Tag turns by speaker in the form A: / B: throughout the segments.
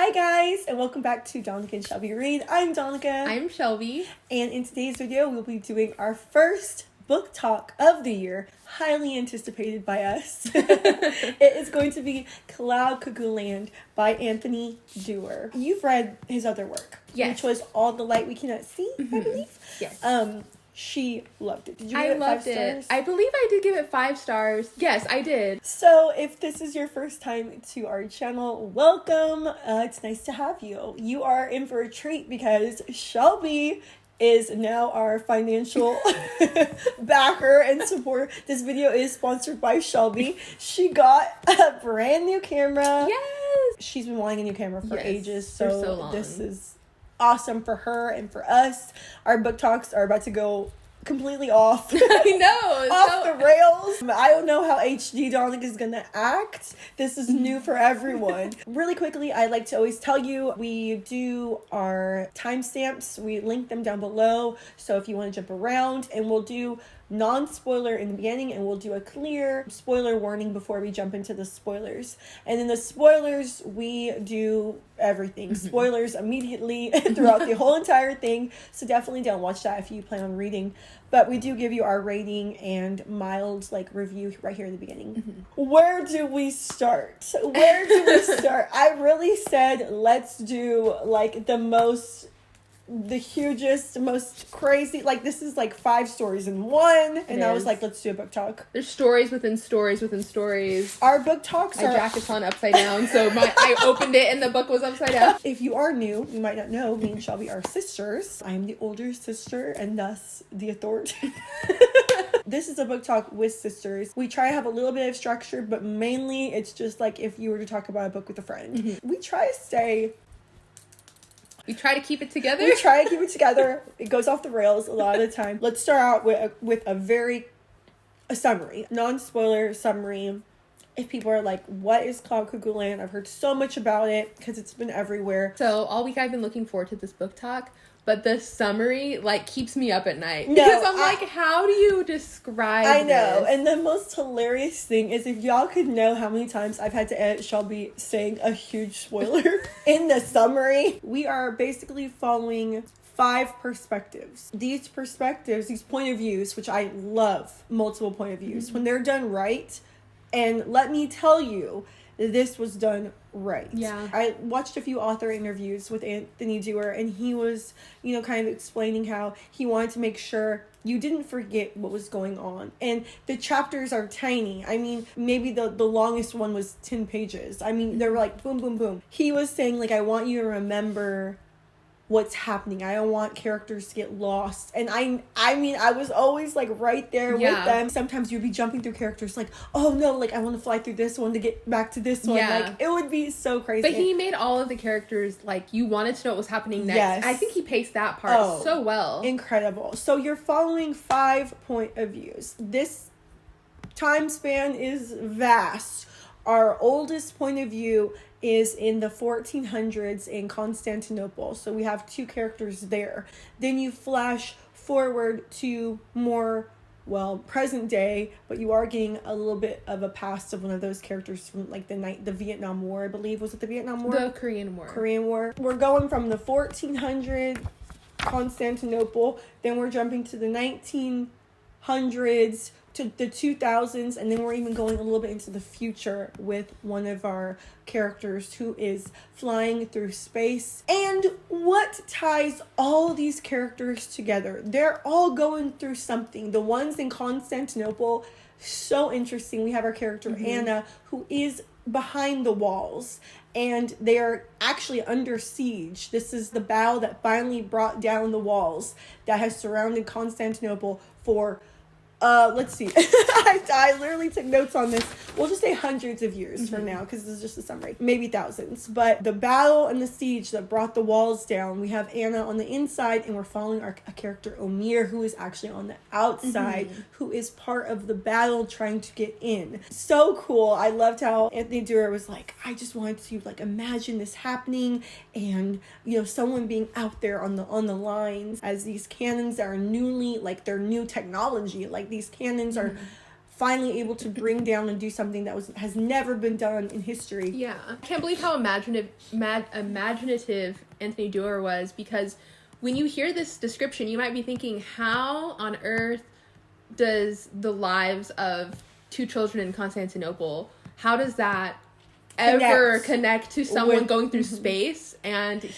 A: Hi guys, and welcome back to Donica and Shelby Read. I'm Donica.
B: I'm Shelby.
A: And in today's video, we'll be doing our first book talk of the year, highly anticipated by us. It is going to be Cuckoo Land by Anthony Doerr. You've read his other work,
B: yes,
A: which was All the Light We Cannot See, I believe.
B: Yes.
A: She loved it. Did you give it 5 stars?
B: I believe I did give it 5 stars. Yes, I did.
A: So if this is your first time to our channel, welcome. It's nice to have you. You are in for a treat because Shelby is now our financial backer and support. This video is sponsored by Shelby. She got a brand new camera.
B: Yes.
A: She's been wanting a new camera for ages.
B: For so long.
A: This is awesome for her and for us. Our book talks are about to go completely off.
B: I know.
A: Off the rails. I don't know how HD Donica is gonna act. This is new for everyone. Really quickly, I like to always tell you, we do our timestamps. We link them down below. So if you want to jump around, and we'll do non-spoiler in the beginning, and we'll do a clear spoiler warning before we jump into the spoilers. And in the spoilers, we do everything. Spoilers immediately throughout the whole entire thing. So definitely don't watch that if you plan on reading. But we do give you our rating and mild review right here in the beginning. Where do we start? I really said let's do the hugest, most crazy, this is 5 stories in one, and I was like, let's do a book talk.
B: There's stories within stories within stories.
A: Our book talks are...
B: My jacket's on upside down, so I opened it and the book was upside down.
A: If you are new, you might not know, me and Shelby are sisters. I am the older sister, and thus the authority. This is a book talk with sisters. We try to have a little bit of structure, but mainly it's just if you were to talk about a book with a friend. We try to keep it together. It goes off the rails a lot of the time. Let's start out with a summary. Non-spoiler summary. If people are like, what is Cuckoo Land? I've heard so much about it because it's been everywhere.
B: So all week I've been looking forward to this book talk. But the summary, keeps me up at night. Because I'm how do you describe
A: I know. This? And the most hilarious thing is if y'all could know how many times I've had to edit Shelby saying a huge spoiler in the summary. We are basically following 5 perspectives. These perspectives, these point of views, which I love, multiple point of views, when they're done right. And let me tell you, this was done right.
B: Yeah.
A: I watched a few author interviews with Anthony Doerr, and he was, kind of explaining how he wanted to make sure you didn't forget what was going on. And the chapters are tiny. I mean, maybe the longest one was 10 pages. I mean, they were boom, boom, boom. He was saying, I want you to remember what's happening. I don't want characters to get lost. And I mean, I was always right there with them. Sometimes you'd be jumping through characters oh no, I want to fly through this one to get back to this one. It would be so crazy.
B: But he made all of the characters you wanted to know what was happening next.
A: Yes.
B: I think he paced that part so well.
A: Incredible. So you're following 5 point of views. This time span is vast. Our oldest point of view is in the 1400s in Constantinople. So we have 2 characters there. Then you flash forward to more, present day, but you are getting a little bit of a past of one of those characters from the Vietnam War, I believe. Was it the Vietnam War?
B: The Korean War.
A: We're going from the 1400 Constantinople, then we're jumping to the 1900s, to the 2000s, and then we're even going a little bit into the future with one of our characters who is flying through space. And what ties all these characters together? They're all going through something. The ones in Constantinople, so interesting. We have our character Anna, who is behind the walls, and they are actually under siege. This is the battle that finally brought down the walls that has surrounded Constantinople for let's see. I literally took notes on this. We'll just say hundreds of years from now, because this is just a summary. Maybe thousands. But the battle and the siege that brought the walls down, we have Anna on the inside, and we're following a character, Omir, who is actually on the outside, who is part of the battle trying to get in. So cool. I loved how Anthony Doerr was I just wanted to imagine this happening, and someone being out there on the lines as these cannons that are newly, they're new technology. These cannons are finally able to bring down and do something that has never been done in history.
B: Yeah. I can't believe how imaginative Anthony Doerr was, because when you hear this description, you might be thinking, how on earth does the lives of 2 children in Constantinople, how does that ever connect to someone going through space? And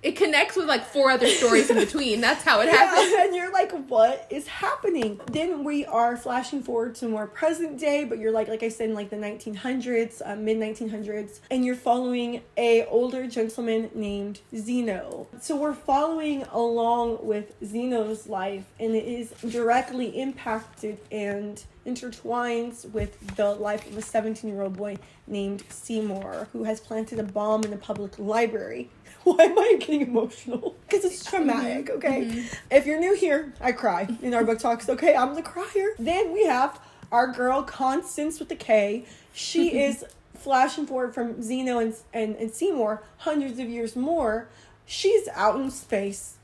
B: it connects with like 4 other stories in between. That's how it happens.
A: And you're like, what is happening? Then we are flashing forward to more present day, but you're like I said, in like the 1900s, mid 1900s, and you're following a older gentleman named Zeno. So we're following along with Zeno's life, and it is directly impacted and intertwines with the life of a 17-year-old boy named Seymour, who has planted a bomb in a public library. Why am I getting emotional? Because it's traumatic, okay? Mm-hmm. If you're new here, I cry in our book talks, okay? I'm the crier. Then we have our girl, Constance with the K. She is flashing forward from Zeno and Seymour, hundreds of years more. She's out in space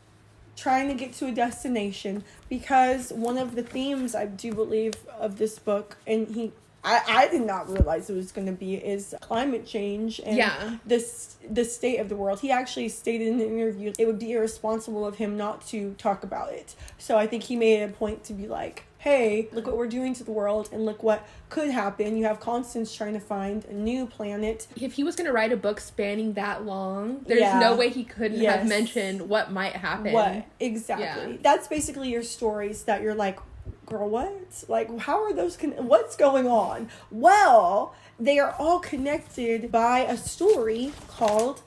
A: trying to get to a destination, because one of the themes, I do believe, of this book, and I did not realize it was going to be, is climate change and the state of the world. He actually stated in an interview it would be irresponsible of him not to talk about it. So I think he made it a point to be like, hey, look what we're doing to the world, and look what could happen. You have Constance trying to find a new planet.
B: If he was going to write a book spanning that long, there's no way he couldn't have mentioned what might happen.
A: What? Exactly. Yeah. That's basically your stories that you're like, girl, what? Like, how are those what's going on? Well, they are all connected by a story called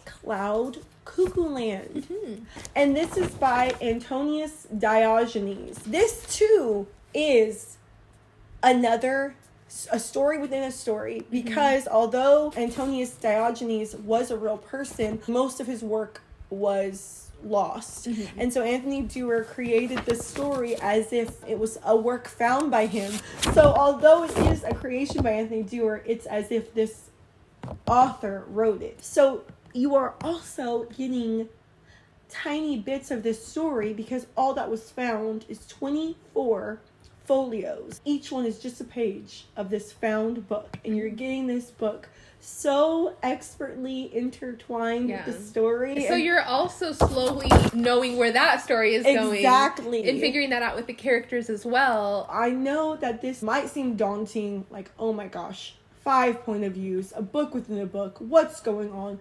A: Cuckoo Land. Mm-hmm. And this is by Antonius Diogenes. This too is a story within a story, because although Antonius Diogenes was a real person, most of his work was lost. Mm-hmm. And so Anthony Doerr created this story as if it was a work found by him. So although it is a creation by Anthony Doerr, it's as if this author wrote it. So you are also getting tiny bits of this story, because all that was found is 24 folios. Each one is just a page of this found book, and you're getting this book so expertly intertwined with the story.
B: So you're also slowly knowing where that story is going.
A: Exactly.
B: And figuring that out with the characters as well.
A: I know that this might seem daunting, like, oh my gosh, 5 point of views, a book within a book, what's going on?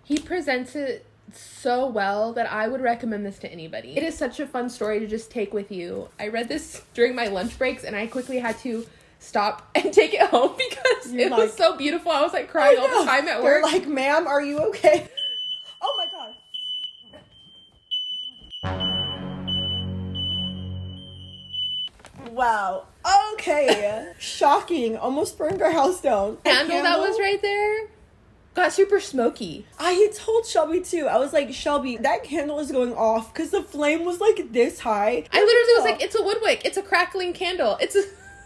B: He presents it so well that I would recommend this to anybody. It is such a fun story to just take with you. I read this during my lunch breaks, and I quickly had to stop and take it home because it was so beautiful. I was like crying all the time at work.
A: They're like, ma'am, are you okay? Oh my god. Wow. Okay. Shocking. Almost burned our house down.
B: Candle that was right there got super smoky.
A: I had told Shelby too. I was like, Shelby, that candle is going off because the flame was like this high.
B: I literally was like, it's a wood wick. It's a crackling candle.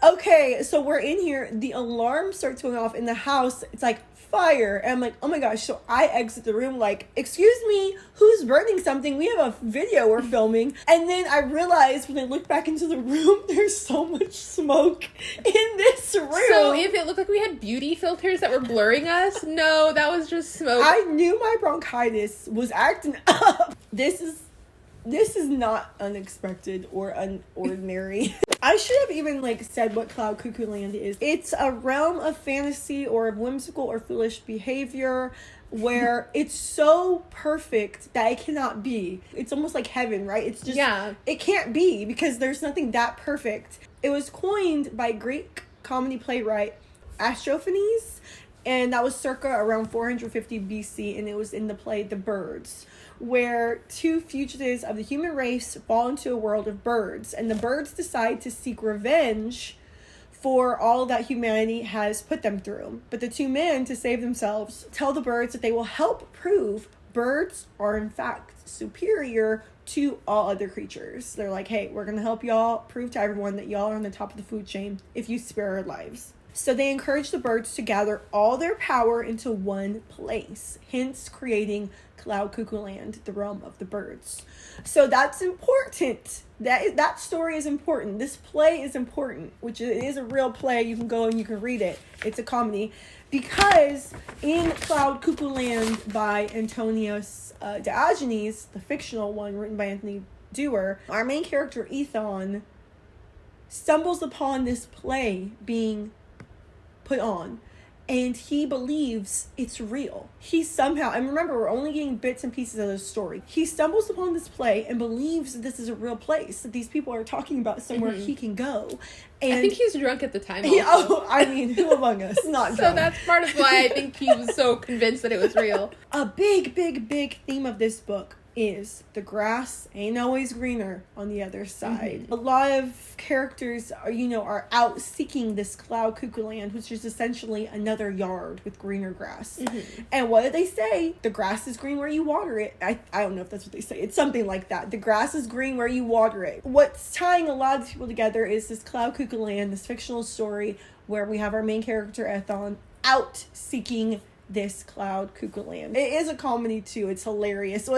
A: Okay, so we're in here. The alarm starts going off in the house. It's like fire. And I'm like, oh my gosh. So I exit the room like, excuse me, who's burning something? We have a video we're filming. And then I realized when I looked back into the room, there's so much smoke in this room.
B: So if it looked like we had beauty filters that were blurring us, no, that was just smoke.
A: I knew my bronchitis was acting up. This is not unexpected or unordinary. I should have even said what Cuckoo Land is. It's a realm of fantasy or of whimsical or foolish behavior where it's so perfect that it cannot be. It's almost like heaven, right? It's just, it can't be because there's nothing that perfect. It was coined by Greek comedy playwright Aristophanes, and that was circa around 450 BC, and it was in the play The Birds, where 2 fugitives of the human race fall into a world of birds, and the birds decide to seek revenge for all that humanity has put them through. But the 2 men, to save themselves, tell the birds that they will help prove birds are in fact superior to all other creatures. They're like, hey, we're gonna help y'all prove to everyone that y'all are on the top of the food chain if you spare our lives. So they encourage the birds to gather all their power into one place, hence creating Cuckoo Land, the realm of the birds. So that's important. That story is important. This play is important, which it is a real play. You can go and you can read it. It's a comedy. Because in Cuckoo Land by Antonius Diogenes, the fictional one written by Anthony Doerr, our main character Ethan stumbles upon this play being put on, and he believes it's real. He somehow, and remember, we're only getting bits and pieces of the story. He stumbles upon this play and believes that this is a real place, that these people are talking about somewhere he can go. And
B: I think he's drunk at the time.
A: I mean, who among us? Not
B: So
A: drunk.
B: that's part of why I think he was so convinced that it was real.
A: A big theme of this book is the grass ain't always greener on the other side. A lot of characters are out seeking this Cuckoo Land, which is essentially another yard with greener grass. And what do they say? The grass is green where you water it. I don't know if that's what they say. It's something like that. The grass is green where you water it. What's tying a lot of people together is this Cuckoo Land, this fictional story where we have our main character Ethan out seeking this Cuckoo Land. It is a comedy too. It's hilarious. So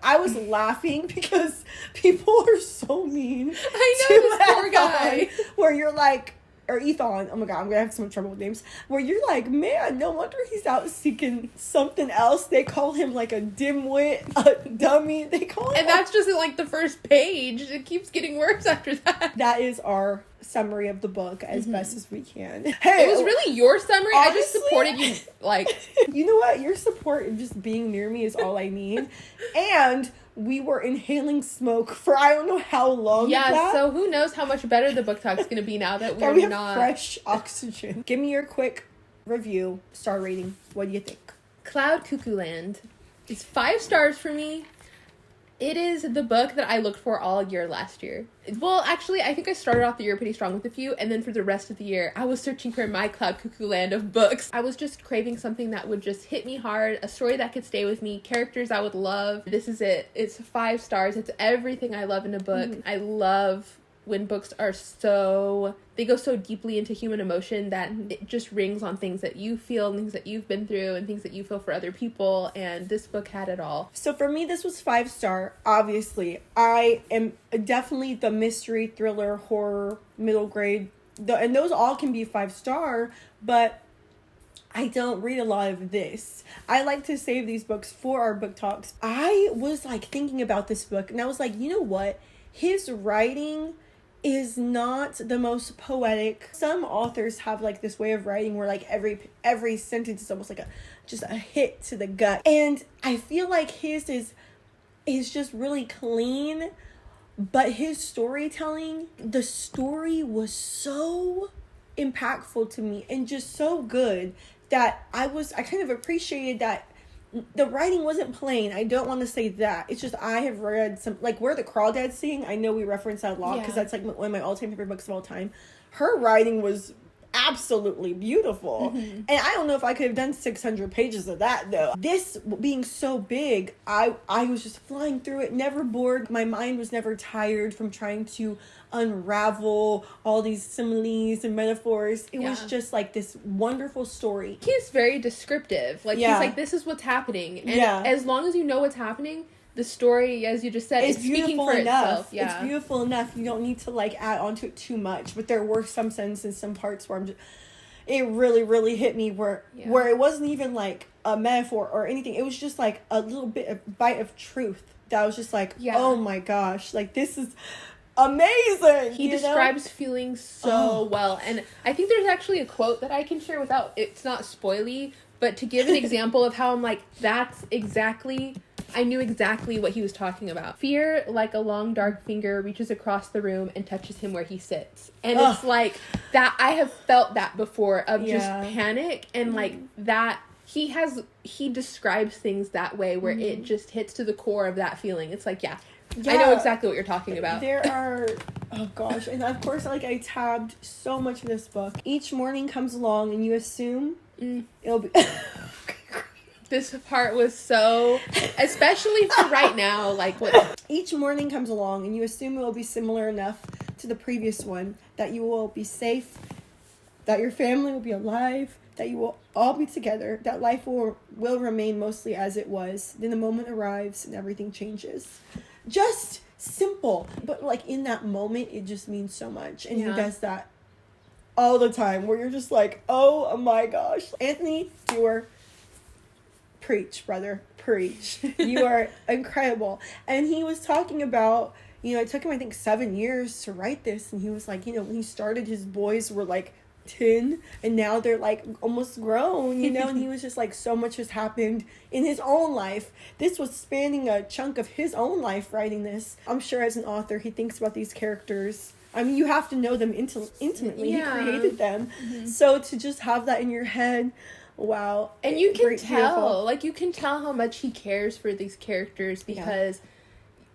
A: I was laughing because people are so mean.
B: I know, this poor guy.
A: Where you're like, or Ethan, oh my god, I'm gonna have so much trouble with names. Where you're like, man, no wonder he's out seeking something else. They call him like a dimwit, a dummy. They call him.
B: And that's just in like the first page. It keeps getting worse after that.
A: That is our summary of the book as best as we can. Hey,
B: it was really your summary.
A: Honestly,
B: I just supported you. Like,
A: you know what? Your support of just being near me is all I need. And we were inhaling smoke for I don't know how long.
B: Yeah, so who knows how much better the book talk's going to be now that
A: we have
B: not
A: fresh oxygen. Give me your quick review, star rating. What do you think?
B: Cuckoo Land is 5 stars for me. It is the book that I looked for all year last year. Well, actually, I think I started off the year pretty strong with a few, and then for the rest of the year, I was searching for my Cuckoo Land of books. I was just craving something that would just hit me hard, a story that could stay with me, characters I would love. This is it. It's 5 stars. It's everything I love in a book. I love when books are they go so deeply into human emotion that it just rings on things that you feel, and things that you've been through, and things that you feel for other people, and this book had it all.
A: So for me, this was 5 star. Obviously, I am definitely the mystery, thriller, horror, middle grade, and those all can be 5 star, but I don't read a lot of this. I like to save these books for our book talks. I was like thinking about this book, and I was like, you know what? His writing is not the most poetic. Some authors have like this way of writing where like every sentence is almost like just a hit to the gut. And I feel like his is just really clean, but his storytelling, the story was so impactful to me and just so good that I kind of appreciated that the writing wasn't plain. I don't want to say that. It's just I have read some, like Where the Crawdads Sing. I know we reference that a lot because that's like one of my all-time favorite books of all time. Her writing was absolutely beautiful. And I don't know if I could have done 600 pages of that though. This being so big, I was just flying through it, never bored. My mind was never tired from trying to unravel all these similes and metaphors. It was just like this wonderful story.
B: He's very descriptive. Like he's like, this is what's happening. And as long as you know what's happening, the story, as you just said, is speaking for itself. Yeah.
A: It's beautiful enough. You don't need to like add onto it too much. But there were some sentences, some parts where it really, really hit me where it wasn't even like a metaphor or anything. It was just like a little bite of truth that I was just like, oh my gosh, like this is amazing.
B: He describes feelings so well. And I think there's actually a quote that I can share without, it's not spoily, but to give an example of how I'm like, I knew exactly what he was talking about. Fear, like a long dark finger, reaches across the room and touches him where he sits. And it's like that. I have felt that before of just panic and like that. He describes things that way where it just hits to the core of that feeling. It's like, I know exactly what you're talking about.
A: There are, oh gosh, and of course, like I tabbed so much of this book. Each morning comes along and you assume it'll be.
B: This part was so, especially for right now, like what?
A: Each morning comes along and you assume it will be similar enough to the previous one that you will be safe that your family will be alive, that you will all be together, that life will remain mostly as it was. Then the moment arrives and everything changes. Just simple, but like in that moment, it just means so much. And he does that all the time, where you're just like, oh my gosh. Anthony Doerr, preach, brother, preach. You are incredible. And he was talking about, it took him, I think, 7 years to write this. And he was like, when he started, his boys were like 10 and now they're like almost grown, and he was just like, so much has happened in his own life. This was spanning a chunk of his own life writing this. I'm sure as an author he thinks about these characters. I mean, you have to know them intimately. He created them. So to just have that in your head, wow.
B: And you can tell, you can tell how much he cares for these characters, because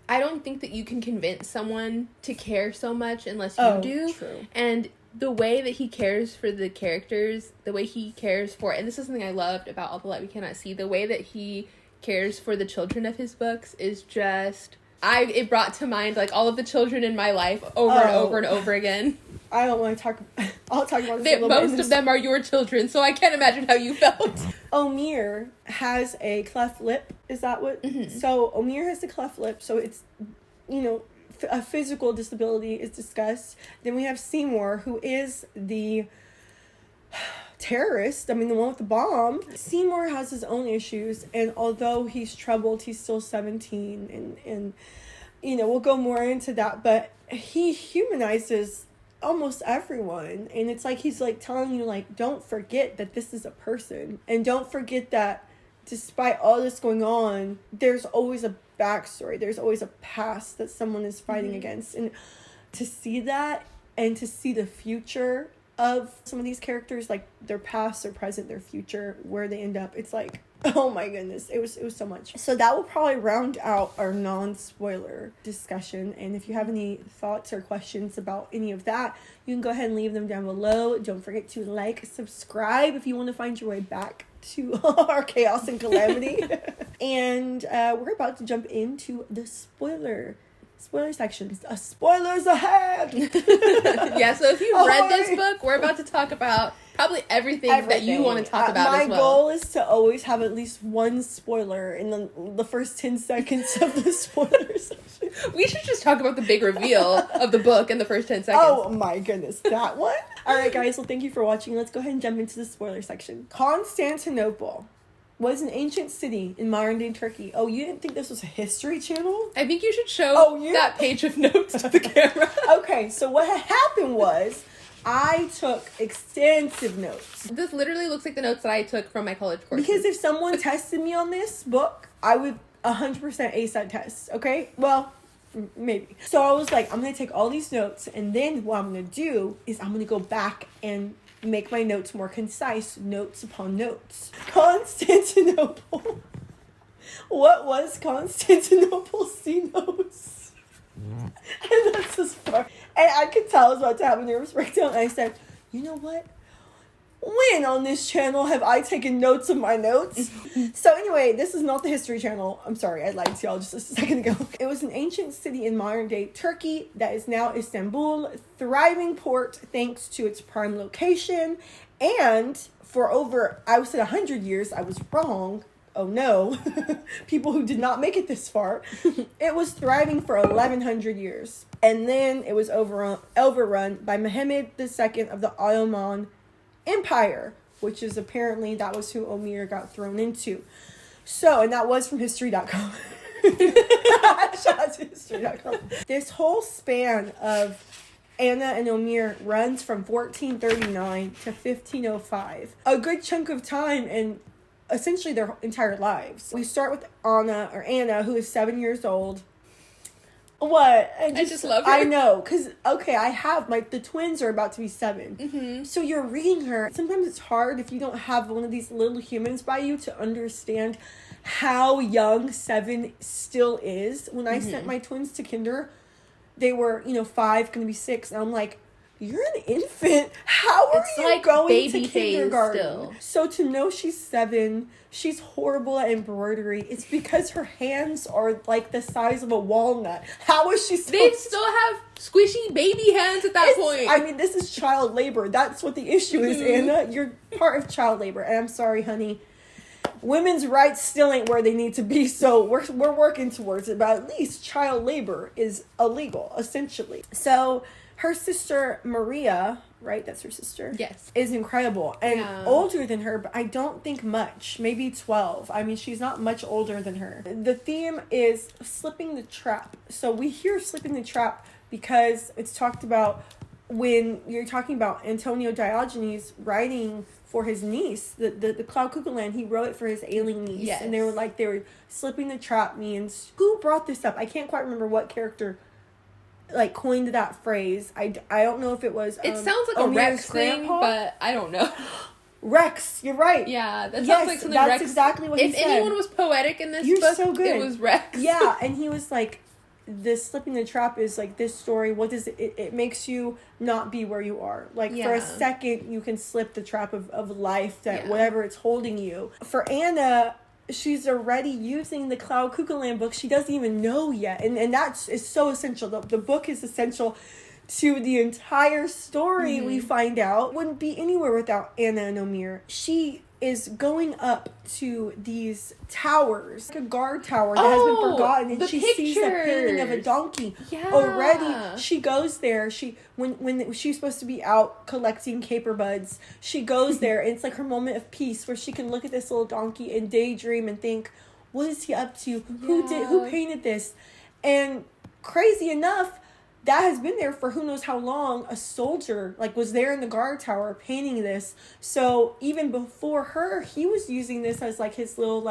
B: I don't think that you can convince someone to care so much unless you do.
A: True.
B: And the way that he cares for the characters, the way he cares for, and this is something I loved about All the Light We Cannot See, the way that he cares for the children of his books is just, it brought to mind like all of the children in my life over and over and over again.
A: I don't want to talk, I'll talk about this a little bit.
B: Most of them are your children, so I can't imagine how you felt.
A: Omir has a cleft lip, is that what? So Omir has a cleft lip, so it's, a physical disability is discussed. Then we have Seymour, who is the terrorist, the one with the bomb. Seymour has his own issues, and although he's troubled, he's still 17, and we'll go more into that, but he humanizes almost everyone, and it's like he's like telling you, like, don't forget that this is a person, and don't forget that despite all this going on, there's always a backstory, there's always a past that someone is fighting against. And to see that, and to see the future of some of these characters, like their past, their present, their future, where they end up, it's like, oh my goodness, it was so much. So that will probably round out our non-spoiler discussion, and if you have any thoughts or questions about any of that, you can go ahead and leave them down below. Don't forget to like, subscribe if you want to find your way back to our chaos and calamity. And we're about to jump into the spoiler section. Spoilers ahead.
B: Yeah, so if you've read this book, we're about to talk about probably everything that you want to talk about as well.
A: My goal is to always have at least one spoiler in the first 10 seconds of the spoiler section.
B: We should just talk about the big reveal of the book in the first 10 seconds.
A: Oh my goodness, that one? Alright guys, well thank you for watching. Let's go ahead and jump into the spoiler section. Constantinople was an ancient city in modern-day Turkey. Oh, you didn't think this was a history channel?
B: I think you should show that page of notes to the camera.
A: Okay, so what happened was, I took extensive notes.
B: This literally looks like the notes that I took from my college courses.
A: Because if someone tested me on this book, I would 100% ace that test, okay? Well, maybe. So I was like, I'm going to take all these notes, and then what I'm going to do is I'm going to go back and make my notes more concise, notes upon notes. Constantinople. What was Constantinople? See notes. And that's as far. And I could tell I was about to have a nervous breakdown. And I said, you know what? When on this channel have I taken notes of my notes? So anyway, this is not the History Channel. I'm sorry, I lied to y'all just a second ago. It was an ancient city in modern-day Turkey that is now Istanbul, thriving port thanks to its prime location. And for over, I said 100 years, I was wrong. Oh no, people who did not make it this far. It was thriving for 1100 years. And then it was overrun by Mehmed II of the Ottoman Empire, which is apparently, that was who Omir got thrown into. So, and that was from history.com. Shout out to history.com. This whole span of Anna and Omir runs from 1439 to 1505. A good chunk of time, and essentially their entire lives. We start with Anna, who is 7 years old. What? I just love her. I know, because, okay, the twins are about to be 7. Mm-hmm. So you're reading her. Sometimes it's hard if you don't have one of these little humans by you to understand how young 7 still is. When I sent my twins to kinder, they were, 5, going to be 6. And I'm like, you're an infant. How are
B: It's
A: you
B: like
A: going
B: baby
A: to
B: phase
A: kindergarten?
B: still.
A: So to know she's 7, she's horrible at embroidery. It's because her hands are like the size of a walnut. How is she supposed
B: They still have squishy baby hands at that point.
A: I mean, this is child labor. That's what the issue is, Anna. You're part of child labor. And I'm sorry, honey. Women's rights still ain't where they need to be, so we're working towards it. But at least child labor is illegal, essentially. So her sister Maria, right? That's her sister.
B: Yes.
A: Is incredible and older than her, but I don't think much. Maybe 12. I mean, she's not much older than her. The theme is slipping the trap. So we hear slipping the trap because it's talked about when you're talking about Antonio Diogenes writing for his niece, the Cloud Cuckoo Land, he wrote it for his ailing niece.
B: Yes.
A: And they were slipping the trap means, who brought this up? I can't quite remember what character like coined that phrase. I don't know if it was
B: it sounds like
A: Omir's
B: a Rex thing,
A: grandpa?
B: but I don't know.
A: Rex, you're right.
B: Yeah, that sounds
A: Yes,
B: like something
A: that's
B: Rex.
A: exactly what he
B: if
A: said.
B: anyone was poetic in this
A: You're
B: book,
A: so good.
B: it was Rex.
A: Yeah, and he was like, this slipping the trap is like this story. What does it makes you not be where you are. Like for a second, you can slip the trap of life that whatever it's holding you. For Anna, she's already using the Cloud Cuckoo Land book. She doesn't even know yet. And that's is so essential. The book is essential to the entire story. We find out wouldn't be anywhere without Anna and Omir. She is going up to these towers, like a guard tower that has been forgotten, and she sees a painting of a donkey. Already, she goes there. When she's supposed to be out collecting caper buds, she goes there, and it's like her moment of peace where she can look at this little donkey and daydream and think, what is he up to? Who painted this? And crazy enough, that has been there for who knows how long. A soldier was there in the guard tower painting this. So even before her, he was using this as his little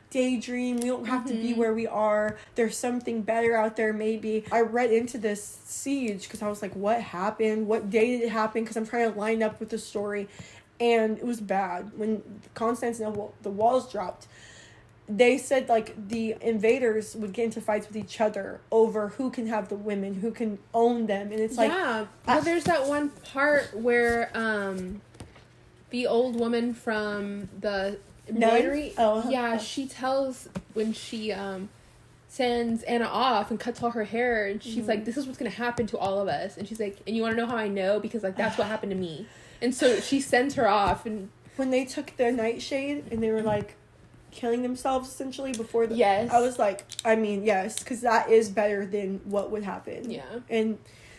A: daydream. We don't have to be where we are. There's something better out there maybe. I read into this siege because I was like, what happened? What day did it happen? Because I'm trying to line up with the story. And it was bad. When Constantinople, the walls dropped, they said the invaders would get into fights with each other over who can have the women, who can own them, and it's
B: well, there's that one part where the old woman from the embroidery, she tells when she sends Anna off and cuts all her hair, and she's like, this is what's gonna happen to all of us, and she's like, and you want to know how I know? Because that's what happened to me. And so she sends her off, and
A: when they took the nightshade and they were killing themselves essentially before the I was like, I mean, yes, because that is better than what would happen. And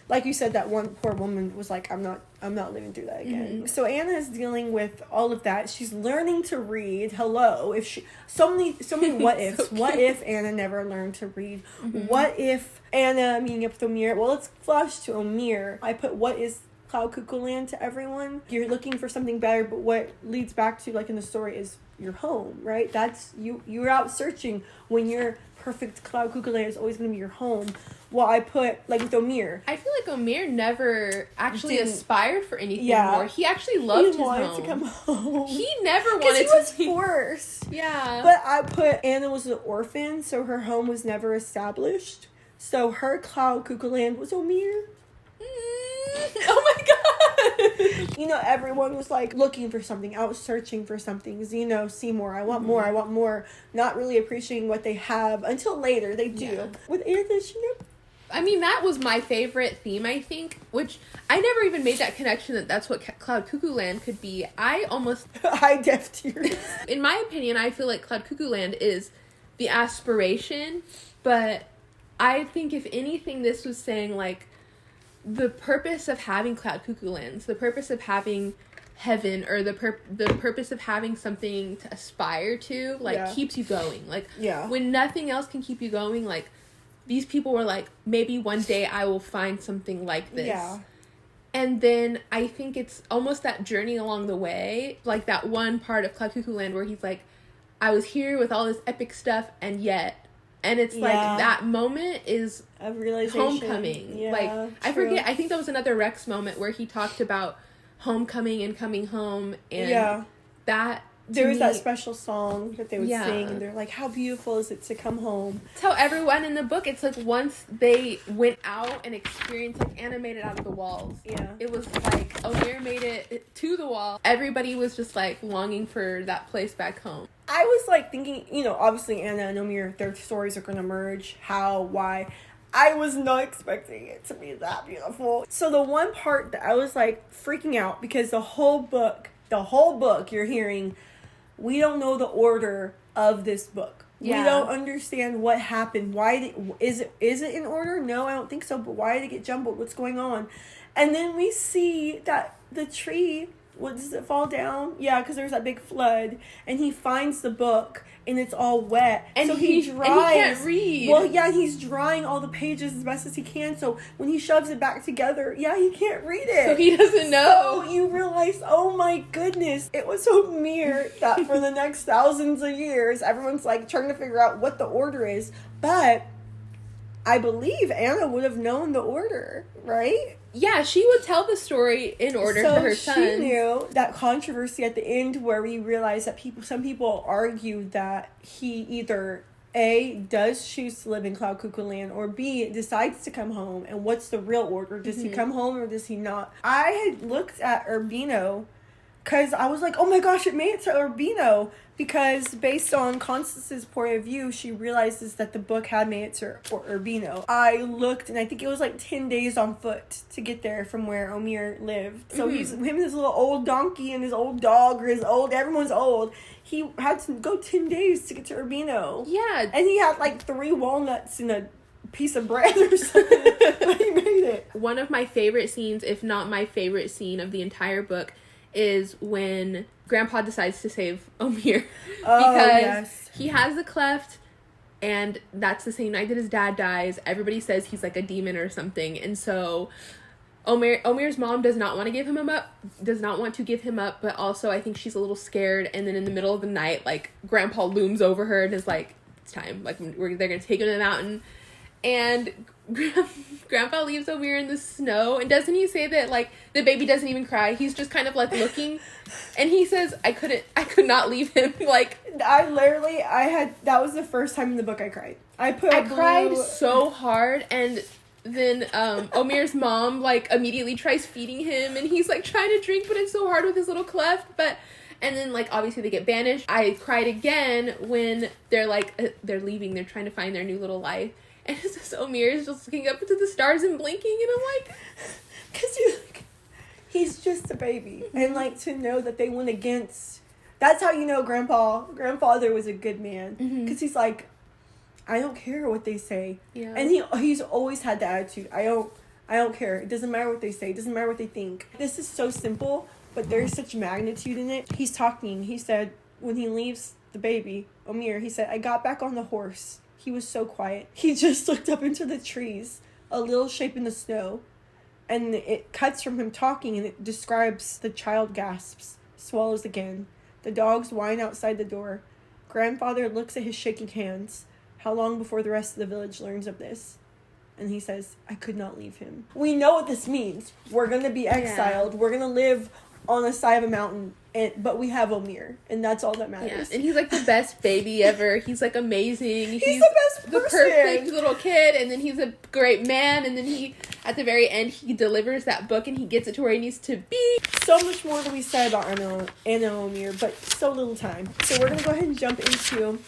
A: like you said, that one poor woman was like, I'm not living through that again. So Anna is dealing with all of that. She's learning to read. Hello, if she so many what ifs. What if Anna never learned to read? What if Anna meeting up with Omir? Well, let's flash to Omir. I put what is Cloud Cuckoo Land to everyone. You're looking for something better, but what leads back to in the story is your home, right? That's you're out searching when your perfect Cloud Cuckoo Land is always going to be your home. Well, I put with Omir.
B: I feel like Omir never actually aspired for anything more. He actually loved his home. He wanted to come home. He never wanted to.
A: Because he was forced.
B: Yeah.
A: But I put Anna was an orphan, so her home was never established. So her Cloud Cuckoo Land was Omir.
B: Oh my god!
A: Everyone was looking for something, out searching for something. Seymour, I want more, I want more. Not really appreciating what they have until later. They do. Yeah. With Anna,
B: I mean, that was my favorite theme, I think, which I never even made that connection that's what Cloud Cuckoo Land could be. I
A: deaf tears.
B: In my opinion, I feel like Cloud Cuckoo Land is the aspiration, but I think if anything, this was saying the purpose of having Cloud Cuckoo Lands, the purpose of having heaven, or the purpose of having something to aspire to, keeps you going. When nothing else can keep you going, these people were maybe one day I will find something like this. Yeah. And then I think it's almost that journey along the way, that one part of Cloud Cuckoo Land where he's I was here with all this epic stuff, and yet... And it's that moment is
A: a realization.
B: Homecoming.
A: Yeah,
B: I forget. I think that was another Rex moment where he talked about homecoming and coming home, and that
A: there was that special song that they would
B: Yeah.
A: sing, and they're like, how beautiful is it to come home?
B: Tell everyone in the book, it's like once they went out and experienced, like, Anna made it out of the walls.
A: Yeah.
B: It was like, Omer made it to the wall. Everybody was just, like, longing for that place back home.
A: I was, like, thinking, you know, obviously Anna and Omer, their stories are going to merge. How, why? I was not expecting it to be that beautiful. So the one part that I was, like, freaking out, because the whole book, you're hearing, we don't know the order of this book.
B: Yeah.
A: We don't understand what happened. Is it in order? No, I don't think so. But why did it get jumbled? What's going on? And then we see that the tree, does it fall down? Yeah, because there's that big flood. And he finds the book, and it's all wet.
B: And
A: so he dries.
B: And he can't read.
A: Well, yeah, he's drying all the pages as best as he can. So when he shoves it back together, yeah, he can't read it.
B: So he doesn't know.
A: So you realize, oh my goodness, it was so mere that for the next thousands of years, everyone's like trying to figure out what the order is. But I believe Anna would have known the order, right?
B: Yeah, she would tell the story in order to her son.
A: So she knew that controversy at the end where we realized that some people argue that he either A, does choose to live in Cuckoo Land, or B, decides to come home. And what's the real order? Does he come home or does he not? I had looked at Urbino because I was like, oh my gosh, it made it to Urbino. Because based on Constance's point of view, she realizes that the book had made it to Urbino. I looked, and I think it was like 10 days on foot to get there from where Omer lived. So him and his little old donkey and his old dog, or everyone's old. He had to go 10 days to get to Urbino.
B: Yeah.
A: And he had like 3 walnuts and a piece of bread or something. But he made it.
B: One of my favorite scenes, if not my favorite scene of the entire book, is when Grandpa decides to save Omer. Because he has the cleft, and that's the same night that his dad dies. Everybody says he's like a demon or something, and so Omer's mom does not want to give him up, but also I think she's a little scared. And then in the middle of the night, like, Grandpa looms over her and is like, it's time, like, they're gonna take him to the mountain. And Grandpa leaves Omer in the snow, and doesn't he say that, like, the baby doesn't even cry? He's just kind of like looking, and he says, I could not leave him. Like,
A: that was the first time in the book I cried. I
B: cried so hard. And then Omer's mom, like, immediately tries feeding him, and he's like trying to drink, but it's so hard with his little cleft. And then, like, obviously they get banished. I cried again when they're like, they're leaving, they're trying to find their new little life. And it's just Omer's just looking up into the stars and blinking, and I'm like,
A: because he's just a baby. And, like, to know that they went against, that's how you know grandfather was a good man. Because he's like, I don't care what they say.
B: Yeah.
A: And he's always had the attitude, I don't care. It doesn't matter what they say. It doesn't matter what they think. This is so simple, but there's such magnitude in it. He's talking. He said, when he leaves the baby, Omer, he said, I got back on the horse. He was so quiet. He just looked up into the trees, a little shape in the snow, and it cuts from him talking, and it describes the child gasps, swallows again. The dogs whine outside the door. Grandfather looks at his shaking hands. How long before the rest of the village learns of this? And he says, I could not leave him. We know what this means. We're going to be exiled. Yeah. We're going to live on the side of a mountain, but we have Omer, and that's all that matters.
B: Yeah, and he's like the best baby ever. He's like amazing.
A: He's the best person.
B: The perfect little kid, and then he's a great man, and then he, at the very end, he delivers that book, and he gets it to where he needs to be.
A: So much more to be said about Anna and Omer, but so little time. So we're going to go ahead and jump into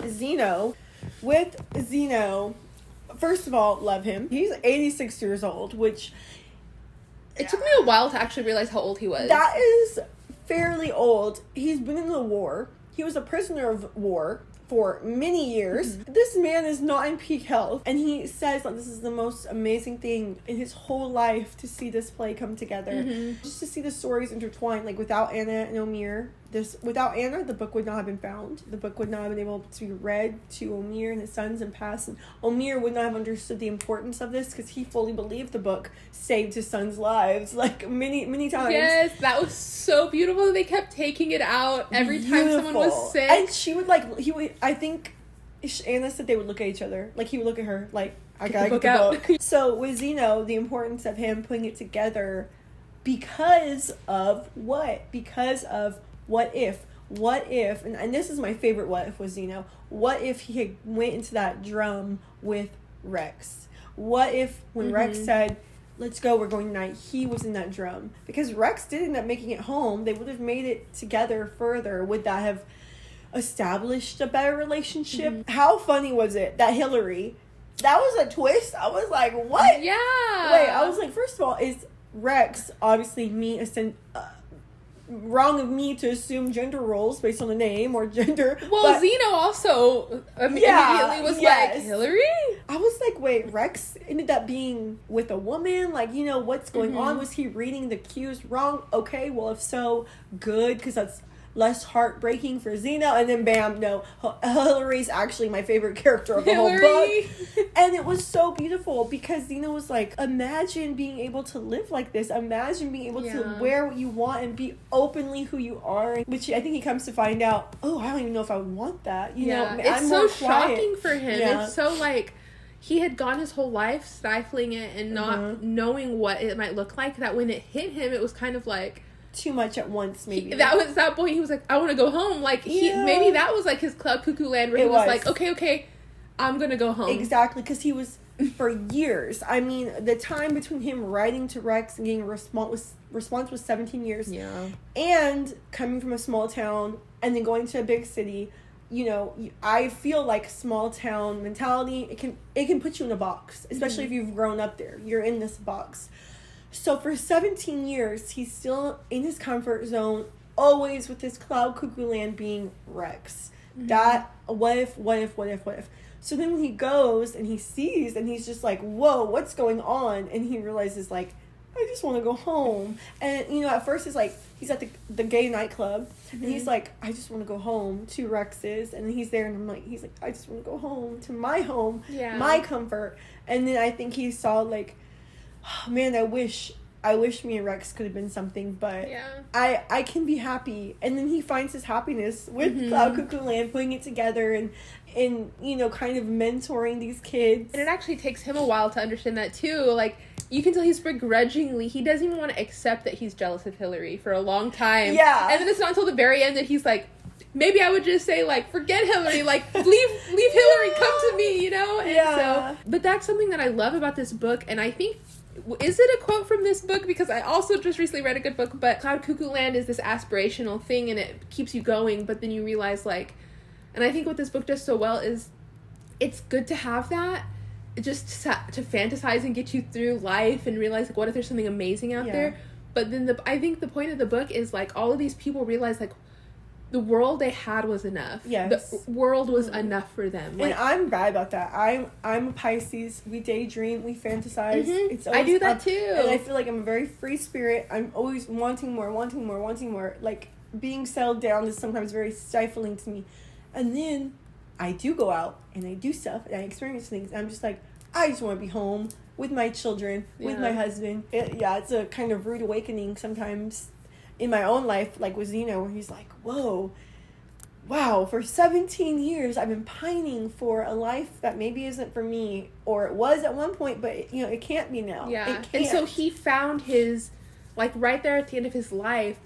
A: Zeno. With Zeno, first of all, love him. He's 86 years old, which...
B: It took me a while to actually realize how old he was.
A: That is fairly old. He's been in the war. He was a prisoner of war for many years. This man is not in peak health. And he says that this is the most amazing thing in his whole life to see this play come together. Just to see the stories intertwined. Like, without Anna and Omer, without Anna, the book would not have been found. The book would not have been able to be read to Omer and his sons and passed. And Omer would not have understood the importance of this because he fully believed the book saved his sons' lives, like, many, many times.
B: Yes, that was so beautiful. They kept taking it out every time someone was sick.
A: And she would, like, I think Anna said they would look at each other. Like, he would look at her, like, I gotta get the book. So, with Zeno, the importance of him putting it together because of what? Because of what if? what if, and this is my favorite what if was Zeno, what if he had went into that drum with Rex? What if when Rex said, let's go, we're going tonight, he was in that drum? Because Rex did end up making it home. They would have made it together further. Would that have established a better relationship? How funny was it that Hillary, that was a twist. I was like, what?
B: Yeah.
A: Wait, I was like, first of all, is Rex, obviously wrong of me to assume gender roles based on the name or gender.
B: Well, Zeno also immediately was like, Hillary?
A: I was like, wait, Rex ended up being with a woman? Like, you know, what's going on? Was he reading the cues wrong? Okay, well, if so, good, because that's less heartbreaking for Zeno. And then bam, no, Hillary's actually my favorite character of the whole book. And it was so beautiful because Zeno was like, imagine being able to live like this. Imagine being able to wear what you want and be openly who you are. Which I think he comes to find out, oh, I don't even know if I would want that. You know,
B: it's
A: I'm
B: so
A: shocking
B: shocking for him. It's so like, he had gone his whole life stifling it and not knowing what it might look like, that when it hit him, it was kind of like
A: too much at once, maybe.
B: That was that point. He was like, I want to go home. Like, maybe that was like his club Cuckoo Land, where he was like, okay, I'm gonna go home.
A: Exactly, because he was, for years, I mean, the time between him writing to Rex and getting a response was 17 years. Yeah. And coming from a small town and then going to a big city, you know, I feel like small town mentality, it can put you in a box, especially if you've grown up there. You're in this box. So for 17 years, he's still in his comfort zone, always with his cloud Cuckoo Land being Rex. That, what if? So then when he goes and he sees and he's just like, whoa, what's going on? And he realizes, like, I just want to go home. And, you know, at first it's like, he's at the gay nightclub and he's like, I just want to go home to Rex's. And he's there and I'm like, he's like, I just want to go home to my home, my comfort. And then I think he saw, like, oh, man, I wish me and Rex could have been something, but I can be happy. And then he finds his happiness with Cloud Cuckoo Land, putting it together and you know, kind of mentoring these kids.
B: And it actually takes him a while to understand that too. Like, you can tell he's begrudgingly, he doesncome even want to accept that he's jealous of Hillary for a long time. Yeah. And then it's not until the very end that he's like, maybe I would just say, like, forget Hillary, like, leave Hillary, come to me, you know? And so, but that's something that I love about this book, and I think, is it a quote from this book? Because I also just recently read a good book, but Cloud Cuckoo Land is this aspirational thing and it keeps you going, but then you realize, like, and I think what this book does so well is it's good to have that, just to fantasize and get you through life and realize, like, what if there's something amazing out there? But then I think the point of the book is, like, all of these people realize, like, the world they had was enough. Yes. The world was enough for them. Like,
A: and I'm bad about that. I'm a Pisces. We daydream. We fantasize. It's
B: I do that too.
A: And I feel like I'm a very free spirit. I'm always wanting more. Like, being settled down is sometimes very stifling to me. And then I do go out and I do stuff and I experience things. And I'm just like, I just want to be home with my children, with my husband. It's a kind of rude awakening sometimes in my own life, like with Zeno, where he's like, whoa, wow, for 17 years I've been pining for a life that maybe isn't for me, or it was at one point, but you know, it can't be now.
B: And so he found his, like, right there at the end of his life,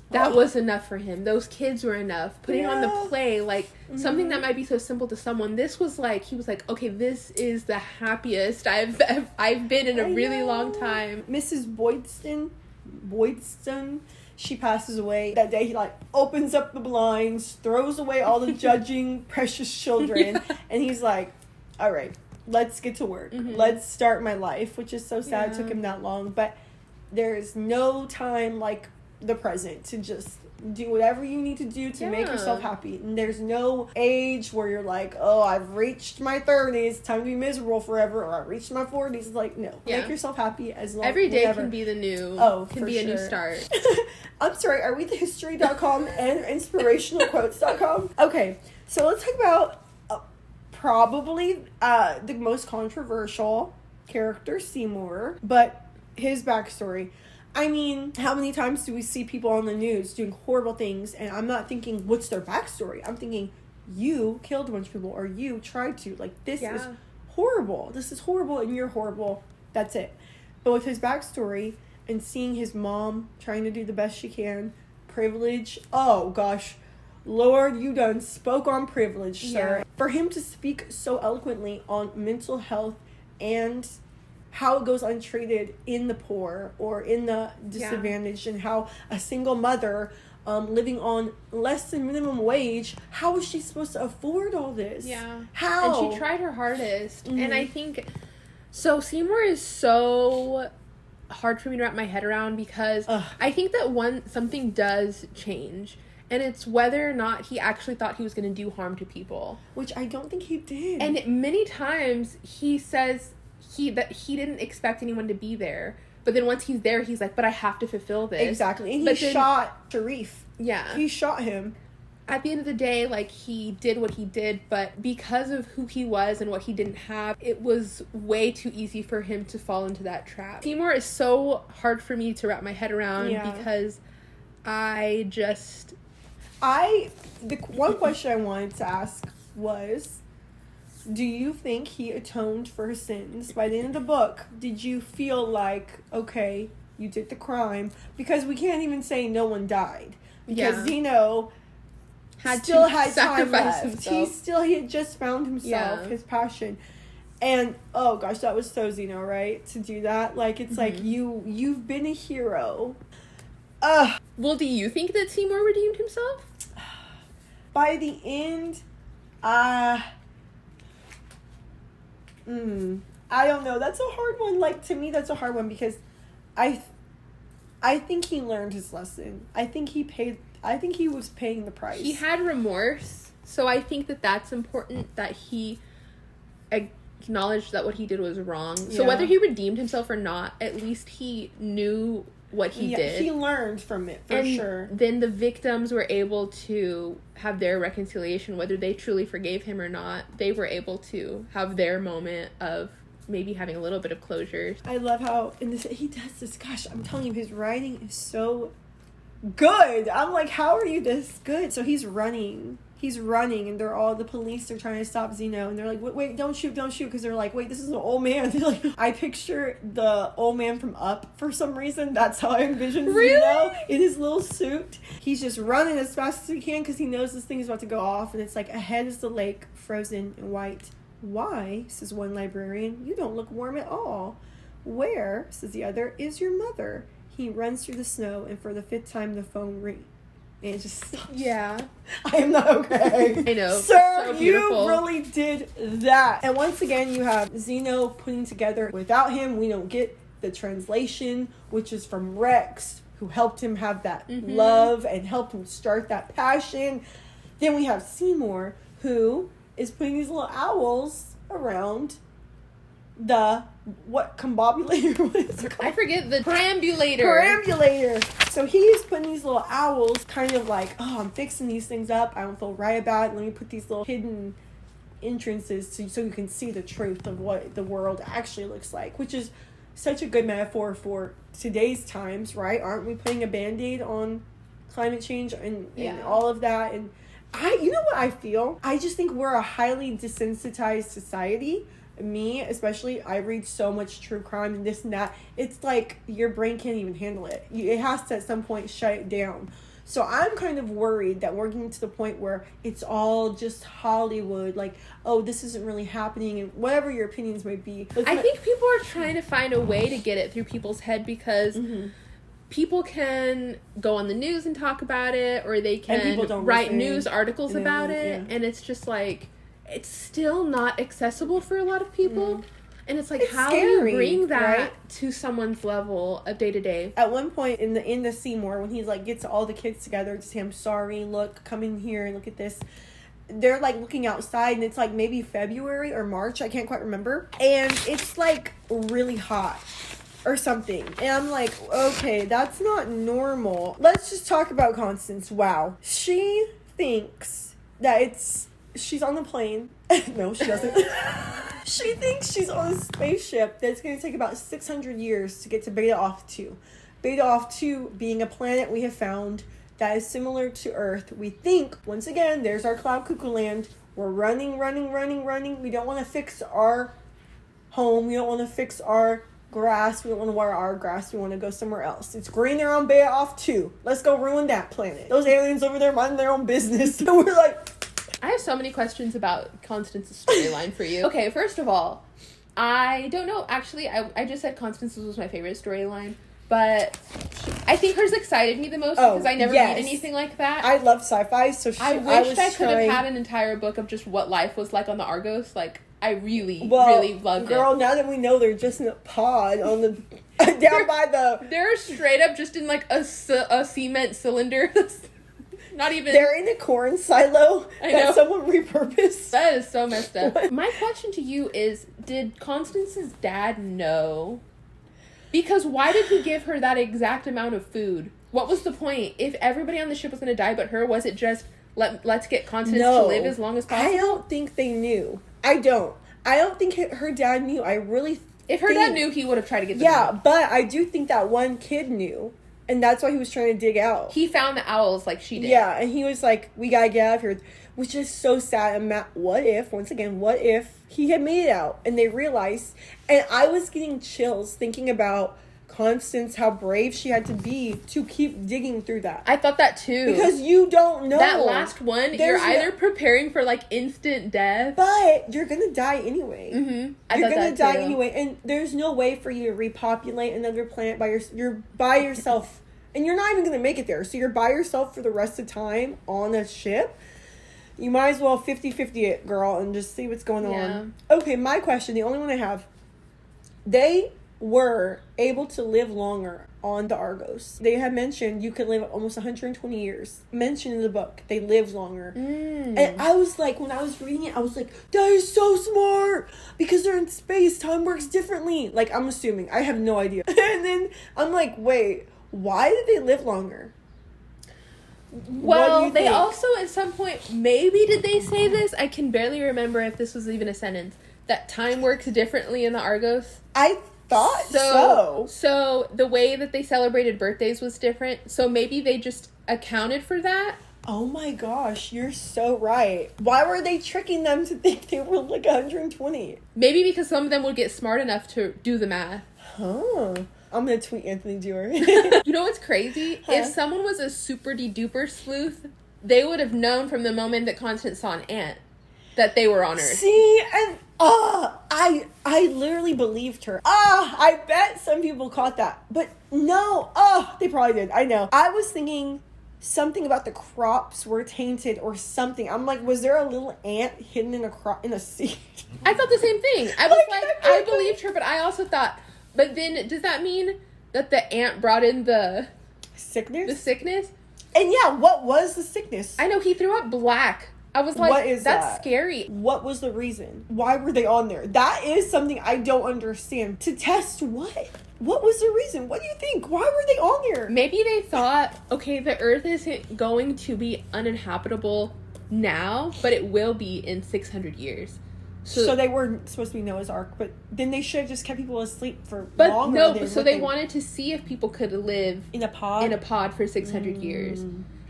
B: that was enough for him. Those kids were enough. Putting on the play, like, something that might be so simple to someone, this was like, he was like, okay, this is the happiest I've been in a really long time.
A: Mrs. Boydston, she passes away that day. He, like, opens up the blinds, throws away all the judging precious children, and he's like, all right, let's get to work. Let's start my life, which is so sad it took him that long. But there's no time like the present to just do whatever you need to do to make yourself happy. And there's no age where you're like, oh, I've reached my 30s, time to be miserable forever, or I reached my 40s. It's like, no, make yourself happy as long.
B: Every day can be the new. Can be a new start.
A: I'm sorry, are we the history.com and inspirationalquotes.com? Okay, so let's talk about probably the most controversial character, Seymour, but his backstory. I mean, how many times do we see people on the news doing horrible things, and I'm not thinking, what's their backstory? I'm thinking, you killed a bunch of people, or you tried to. Like, this is horrible. This is horrible, and you're horrible. That's it. But with his backstory, and seeing his mom trying to do the best she can, privilege, oh gosh, Lord, you done spoke on privilege, sir.
B: Yeah.
A: For him to speak so eloquently on mental health and how it goes untreated in the poor or in the disadvantaged, and how a single mother living on less than minimum wage, how is she supposed to afford all this?
B: Yeah.
A: How?
B: And she tried her hardest.
A: Mm-hmm.
B: And I think, so Seymour is so hard for me to wrap my head around, because I think that something does change. And it's whether or not he actually thought he was going to do harm to people.
A: Which I don't think he did.
B: And many times he says that he didn't expect anyone to be there. But then once he's there, he's like, but I have to fulfill this.
A: Exactly. And he shot Sharif.
B: Yeah.
A: He shot him.
B: At the end of the day, like, he did what he did, but because of who he was and what he didn't have, it was way too easy for him to fall into that trap. Seymour is so hard for me to wrap my head around, because
A: the one question I wanted to ask was, do you think he atoned for his sins? By the end of the book, did you feel like, okay, you did the crime? Because we can't even say no one died. Because Zeno still had time left. He had just found himself, his passion. And, oh gosh, that was so Zeno, right? To do that. Like, it's like, you've been a hero.
B: Well, do you think that Seymour redeemed himself?
A: By the end, I don't know. That's a hard one. Like, to me, that's a hard one, because I think he learned his lesson. I think he was paying the price.
B: He had remorse, so I think that that's important, that he acknowledged that what he did was wrong. So whether he redeemed himself or not, at least he knew what he did.
A: He learned from it, for sure.
B: Then the victims were able to have their reconciliation, whether they truly forgave him or not. They were able to have their moment of maybe having a little bit of closure.
A: I love how he does this. Gosh, I'm telling you, his writing is so good. I'm like, how are you this good? So he's running, and the police are trying to stop Zeno, and they're like, wait, don't shoot, because they're like, wait, this is an old man. They're like, I picture the old man from Up for some reason. That's how I envision Zeno in his little suit. He's just running as fast as he can, because he knows this thing is about to go off, and it's like, ahead is the lake, frozen and white. Why, says one librarian, you don't look warm at all. Where, says the other, is your mother? He runs through the snow, and for the 5th time the phone rings. And it just stops.
B: Yeah.
A: I am not okay.
B: I know.
A: Sir,
B: so
A: you really did that. And once again, you have Zeno putting together. Without him, we don't get the translation, which is from Rex, who helped him have that love and helped him start that passion. Then we have Seymour, who is putting these little owls around the combobulator? What is it called?
B: I forget, the perambulator.
A: So he's putting these little owls, kind of like, oh, I'm fixing these things up, I don't feel right about it, let me put these little hidden entrances so you can see the truth of what the world actually looks like, which is such a good metaphor for today's times, right? Aren't we putting a band-aid on climate change and all of that? And you know what I feel? I just think we're a highly desensitized society. Me, especially, I read so much true crime and this and that. It's like your brain can't even handle it. It has to at some point shut it down. So I'm kind of worried that we're getting to the point where it's all just Hollywood. Like, oh, this isn't really happening, and whatever your opinions may be.
B: I think people are trying to find a way to get it through people's head, because people can go on the news and talk about it, or they can write news articles about it, and it's just like, it's still not accessible for a lot of people. And it's like, it's how scary, do you bring that to someone's level of day to day?
A: At one point in the Seymour, when he's like, gets all the kids together to say, I'm sorry, look, come in here and look at this. They're like looking outside, and it's like maybe February or March, I can't quite remember. And it's like really hot or something. And I'm like, okay, that's not normal. Let's just talk about Constance. Wow. She thinks that she's on the plane. No, she doesn't. She thinks she's on a spaceship that's going to take about 600 years to get to Beta Off 2. Beta Off 2 being a planet we have found that is similar to Earth. We think, once again, there's our cloud Cuckoo Land. We're running. We don't want to fix our home. We don't want to fix our grass. We don't want to water our grass. We want to go somewhere else. It's green there on Bay off too. Let's go ruin that planet. Those aliens over there minding their own business. And we're like...
B: I have so many questions about Constance's storyline for you. Okay, first of all, I don't know. Actually, I just said Constance's was my favorite storyline. But I think hers excited me the most because I never read anything like that.
A: I love sci-fi, so
B: I wished I could have had an entire book of just what life was like on the Argos. Like, I really loved it.
A: Girl, now that we know they're just in a pod on the down by the...
B: They're straight up just in like a cement cylinder. Not even...
A: They're in a corn silo that someone repurposed.
B: That is so messed up. My question to you is, did Constance's dad know? Because why did he give her that exact amount of food? What was the point? If everybody on the ship was going to die but her, was it just, let's get Constance to live as long as possible?
A: I don't think they knew. I don't think her dad knew.
B: If her dad knew, he would have tried to get them out.
A: But I do think that one kid knew. And that's why he was trying to dig out.
B: He found the owls like she did.
A: Yeah, and he was like, we gotta get out of here. Which is so sad. And what if he had made it out and they realized... And I was getting chills thinking about Constance, how brave she had to be to keep digging through that.
B: I thought that too.
A: Because you don't know.
B: That last one, you're either preparing for like instant death.
A: But you're gonna die anyway.
B: Mm-hmm.
A: You're gonna die anyway. And there's no way for you to repopulate another planet you're by yourself. And you're not even gonna make it there. So you're by yourself for the rest of the time on a ship. You might as well 50-50 it, girl, and just see what's going on. Okay, my question, the only one I have. They were able to live longer on the Argos. They had mentioned you could live almost 120 years. Mentioned in the book, they lived longer. And I was like, when I was reading it, I was like, that is so smart! Because they're in space, time works differently. Like, I'm assuming. I have no idea. And then I'm like, wait, why did they live longer?
B: Well, they also, at some point, maybe did they say this? I can barely remember if this was even a sentence. That time works differently in the Argos.
A: I thought so.
B: So the way that they celebrated birthdays was different. So maybe they just accounted for that.
A: Oh my gosh, you're so right. Why were they tricking them to think they were like 120?
B: Maybe because some of them would get smart enough to do the math.
A: Huh. I'm going to tweet Anthony Doerr.
B: You know what's crazy? Huh? If someone was a super-de-duper sleuth, they would have known from the moment that Constance saw an ant that they were on Earth.
A: See, and I literally believed her. I bet some people caught that. But no, they probably did. I know. I was thinking something about the crops were tainted or something. I'm like, was there a little ant hidden in a crop in a seed?
B: I thought the same thing. I was I believed her, but I also thought, but then does that mean that the ant brought in the
A: sickness?
B: The sickness?
A: And yeah, what was the sickness?
B: I know, he threw up black. I was like, what is that's scary.
A: What was the reason? Why were they on there? That is something I don't understand. To test what? What was the reason? What do you think? Why were they on there?
B: Maybe they thought, okay, the Earth isn't going to be uninhabitable now, but it will be in 600 years.
A: So they weren't supposed to be Noah's Ark, but then they should have just kept people asleep for longer.
B: No, so they wanted to see if people could live
A: in a pod
B: for 600 years.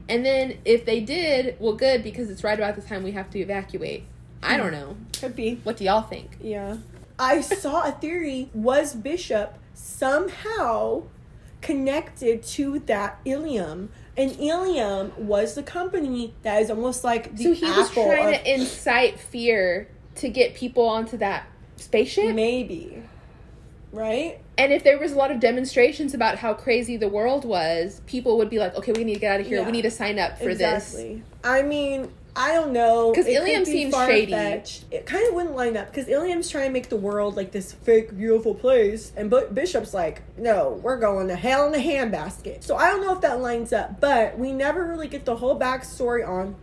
B: And then if they did, well, good, because it's right about the time we have to evacuate. I don't know.
A: Could be.
B: What do y'all think?
A: Yeah. I saw a theory. Was Bishop somehow connected to that Ilium? And Ilium was the company that is almost like the Apple. So he was
B: trying to incite fear to get people onto that spaceship?
A: Maybe. Right?
B: And if there was a lot of demonstrations about how crazy the world was, people would be like, okay, we need to get out of here. Yeah. We need to sign up for this.
A: I mean, I don't know.
B: Because Ilium seems shady.
A: It kind of wouldn't line up. Because Ilium's trying to make the world like this fake, beautiful place. And Bishop's like, no, we're going to hell in a handbasket. So I don't know if that lines up. But we never really get the whole backstory on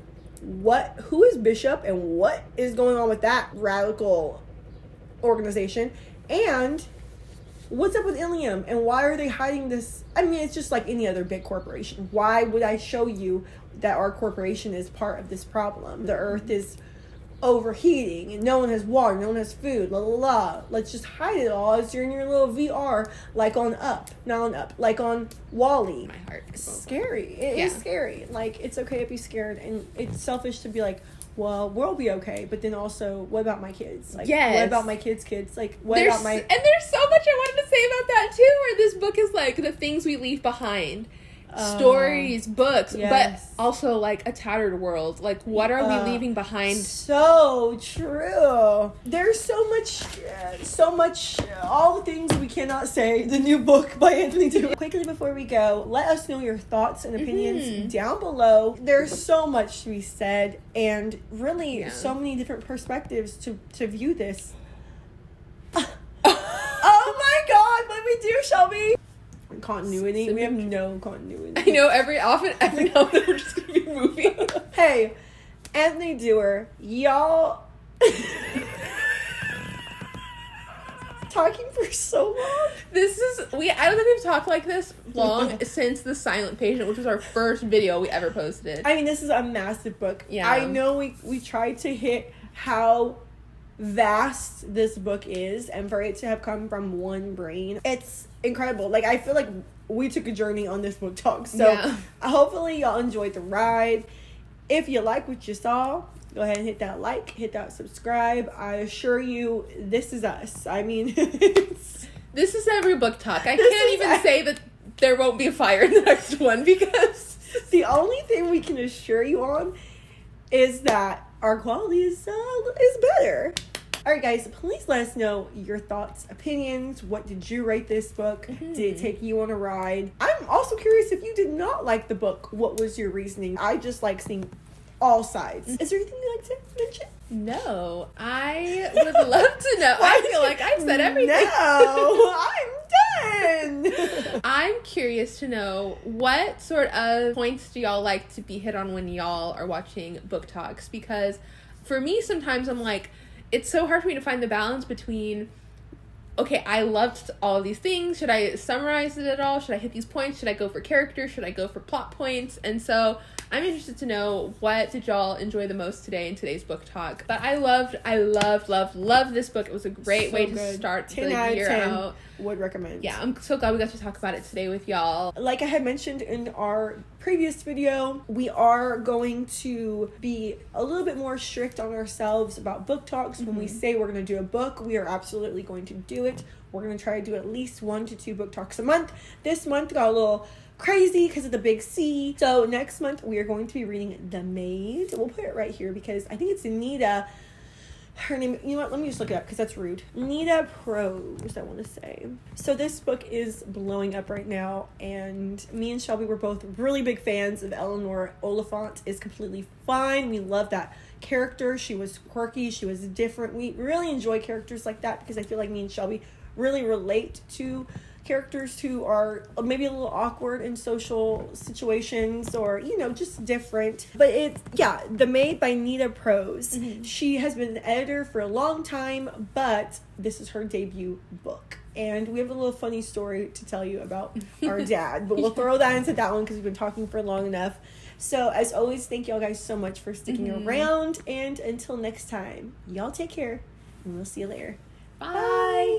A: who is Bishop and what is going on with that radical organization. And what's up with Ilium and why are they hiding this? I mean, it's just like any other big corporation. Why would I show you that our corporation is part of this problem? The Earth is overheating and no one has water, no one has food, la la la. Let's just hide it all as you're in your little VR, like on not on Up, like on WALL-E.
B: My heart.
A: Scary. It is scary. Like, it's okay to be scared, and it's selfish to be like, well, we'll be okay, but then also, what about my kids? Like, what about my kids' kids? Like, what about my...
B: And there's so much I wanted to say say about that too, where this book is like the things we leave behind. Stories, books,
A: yes.
B: but also like a tattered world. Like, what are we leaving behind?
A: So true. There's so much, all the things we cannot say. The new book by Anthony Doerr. Quickly before we go, let us know your thoughts and opinions down below. There's so much to be said, and really so many different perspectives to view this. Oh my God, what we do, Shelby? Continuity. We have no continuity.
B: I know every now and then we're just gonna be moving.
A: Hey, Anthony Doerr, y'all talking for so long.
B: I don't think we've talked like this long since The Silent Patient, which was our first video we ever posted.
A: I mean, this is a massive book.
B: Yeah.
A: I know we tried to hit how vast this book is, and for it to have come from one brain, it's incredible. Like, I feel like we took a journey on this book talk, so hopefully y'all enjoyed the ride. If you like what you saw, go ahead and hit that like, hit that subscribe. I assure you, this is us. I mean,
B: this is every book talk. I can't even say that there won't be a fire in the next one, because
A: the only thing we can assure you on is that our quality is better. All right, guys, please let us know your thoughts, opinions. What did you rate this book? Did it take you on a ride? I'm also curious, if you did not like the book, what was your reasoning? I just like seeing all sides. Is there anything you'd like to mention?
B: No, I would love to know. I feel like I've said everything.
A: No, I'm done.
B: I'm curious to know, what sort of points do y'all like to be hit on when y'all are watching book talks? Because for me, sometimes I'm like, it's so hard for me to find the balance between, okay, I loved all of these things. Should I summarize it at all? Should I hit these points? Should I go for character? Should I go for plot points? And so I'm interested to know, what did y'all enjoy the most today in today's book talk? But I loved this book. It was a great way to start the year out.
A: Would recommend.
B: Yeah, I'm so glad we got to talk about it today with y'all.
A: Like I had mentioned in our previous video, we are going to be a little bit more strict on ourselves about book talks. When we say we're going to do a book, we are absolutely going to do it. We're going to try to do at least 1 to 2 book talks a month. This month got a little crazy because of the big C. So next month we are going to be reading The Maid. We'll put it right here because I think it's Nita. Her name, you know what, let me just look it up because that's rude. Nita Prose, I want to say. So this book is blowing up right now, and me and Shelby were both really big fans of Eleanor Oliphant. Is Completely Fine. We love that character. She was quirky, she was different. We really enjoy characters like that because I feel like me and Shelby really relate to characters who are maybe a little awkward in social situations, or just different. But The Maid by Nita Prose. She has been an editor for a long time, but this is her debut book, and we have a little funny story to tell you about our dad, but we'll throw that into that one because we've been talking for long enough. So as always, thank y'all guys so much for sticking around, and until next time, y'all take care, and we'll see you later. Bye.